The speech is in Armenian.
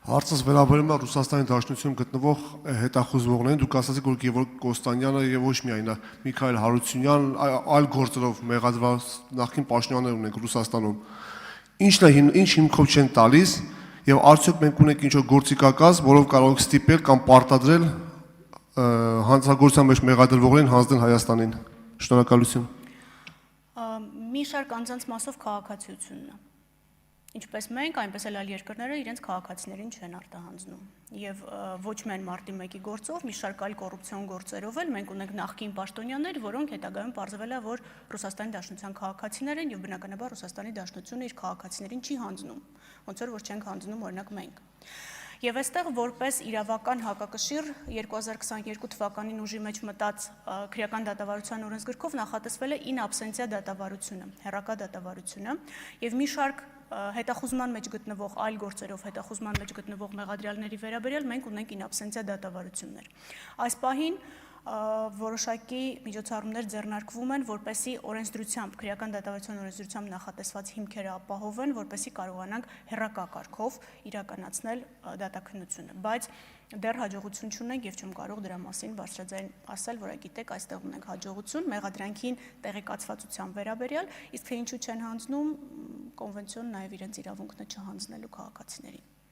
Հարցս վերաբերում է Ռուսաստանի Դաշնությունում գտնվող հետախուզվողներին, դուք ասացիք, որ Գևորգ Կոստանյանը եւ ոչ միայն նա, Միքայել Հարությունյան, այլ գործերով մեղադրված նախկին պաշտոնյաներ ունենք Ռուսաստանում։ Ինչ հիմքով չեն տալիս եւ արդյոք մենք ունենք ինչ-որ գործիքակազ, որով կարող ենք ստիպել կամ պարտադրել հանցագործության մեջ մեղադրվողներին հանձնել Հայաստանին։ Շնորհակալություն։ Մի շարք անձանց մասով քաղաքացիությունն է։ Ինչպես մենք, այնպես էլ այլ երկրները իրենց քաղաքացիներին չեն արտահանձնում։ Եվ ոչ միայն մարտի 1-ի գործով, մի շարք այլ կոռուպցիոն գործերով էլ մենք ունենք նախկին պաշտոնյաներ, որոնք հետագայում պարզվել է, որ Ռուսաստանի Դաշնության քաղաքացիներ են եւ բնականաբար Ռուսաստանի Դաշնությունը իր քաղաքացիներին չի հանձնում, ոնց որ չենք հանձնում օրինակ մենք։ Եվ այստեղ որպես իրավական հակակշիռ 2022 թվականին ուժի մեջ մտած քրեական դատավարության օրենսգրքով նախատեսվել է in absentia դատավարությունը, հեռակա դատավարությունը եւ մի շարք հետախուզման մեջ գտնվող այլ գործերով հետախուզման մեջ գտնվող մեղադրյալների վերաբերյալ մենք ունենք in absentia դատավարություններ։ Այս պահին որոշակի միջոցառումներ ձեռնարկվում են, որպեսզի օրենսդրությամբ, քրեական դատավարության օրենսդրությամբ նախատեսված հիմքերը ապահովեն, որպեսզի կարողանանք հեռակա կարգով իրականացնել դատաքննությունը, բայց դեռ հաջողություն չունենք եւ չեմ կարող դրա մասին բարձրաձայն ասել, որ գիտեք, այստեղ ունենք հաջողություն մեղադրանքին տեղեկացվածության վերաբերյալ, իսկ թե ինչու չեն հանձնում, կոնվենցիոն նաեւ իրենց իրավունքն է չհանձնելու քաղաքացիներին։